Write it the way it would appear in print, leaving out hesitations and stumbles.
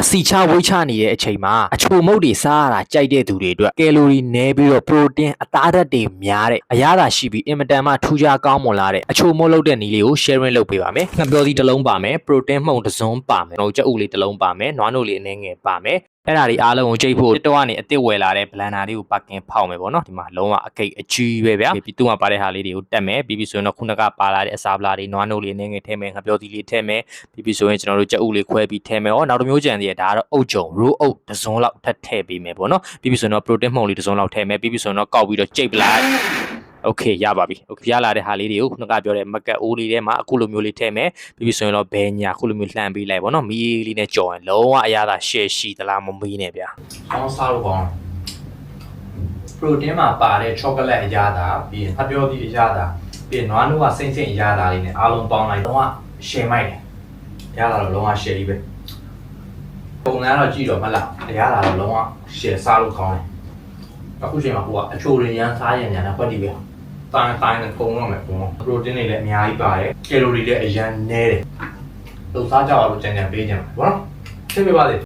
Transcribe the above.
အစီချဝိချနေတဲ့အချိန်မှာအချိုမုတ်တွေစားရတာကြိုက်တဲ့သူတွေအတွက်ကယ်လိုရီနည်းပြီးတော့ပရိုတင်းအသားဓာတ်တွေများတဲ့အရသာရှိပြီးအင်မတန်မှထူးခြားကောင်းမွန်လာတဲ့အချိုမုတ်လုပ်တဲ့နည်းလေးကို sharing လုပ်ပေးပါမယ်ငှက်ပျောသီးတစ်လုံးပါမယ်ပရိုတင်းမှုန်တစ်စုံပါမယ်ကျွန်တော်ကြက်ဥလေးတစ်လုံးပါမယ်နွားနို့လေးအနည်းငယ်ပါမယ်အဲ့ဒါတွေအားလုံးကိုကြိတ်ဖို့တစ်တော့ကနေအစ်စ်ဝယ်လာတဲ့ blender လေးကိုပါကင်ဖောက်မယ်ပေါ့နော်ဒီမှာလုံးဝအကိတ်အကြီးပဲဗျာပြီးသူ့မှာပါတဲ့ဟာလေးတွေကိုတက်မယ်ပြီးဆိုရင်တော့ခုနကပါလာတဲ့အစာပလာတွေနွားနို့လေးအနည်းငယ်ထည့်မယ်ငှက်ပျောသီးလေးထည့်မယ်ပြီးဆိုရင်ကျွန်တော်တို့ကြက်ဥလေးခွဲပြီးထည့်မယ်ဟောနောက်တစ်မျိုးကြံသေးတယ်ဒါကတော့အုတ်ကြုံ raw အုတ်တစ်စုံလောက်ထပ်ထည့်ပေးမယ်ပေါ့နော်ပြီးဆိုရင်တော့ protein မှုန်လေးတစ်စုံလောက်ထည့်မယ်ပြီးဆိုရင်တော့ကောက်ပြီးတော့ကြိတ်ပလိုက်โอเคရပါပြီโอเคရလာတဲ့ဟာလေးတွေကိုခုနကပြောတဲ့မကတ်အိုးလေးထဲမှာအခုလိုမျိုးလေးထည့်မယ်ပြီးဆိုရင်တော့ဘဲညာခုလိုမျိုးလှမ်းပေးလိုက်ပေါ့နော်မီးလေးနဲ့ကြော်ရင်လုံးဝအရသာရှယ်ရှိသလားမမီးနဲ့ဗျာဆောင်းစားလို့ကောင်းပရိုတင်းမှာပါတဲ့ chocolate အရသာပြီးရင်ဖျောသီးအရသာပြီးရင်နွားနို့ကစိမ့်စိမ့်အရသာလေးနဲ့အားလုံးပေါင်းလိုက်လုံးဝရှယ်မိုက်တယ်ရလာတော့လုံးဝရှယ်ကြီးပဲပုံစံတော့ကြည့်တော့မလားအရသာတော့လုံးဝရှယ်စားလို့ကောင်းတယ်အခုချိန်မှာဟိုကအချိုရင်းရမ်းစားရညာနဲ့ဖွက်တည်ပဲတိုင်းနဲ့ပုံတော့မယ်ပုံပရိုတင်းတွေလည်းအများကြီးပါတယ်ကယ်လိုရီလည်းအရန်နည်းတယ်လို့စားကြပါလို့ကြံပေးကြမှာဘောနော်သိပြပါစေ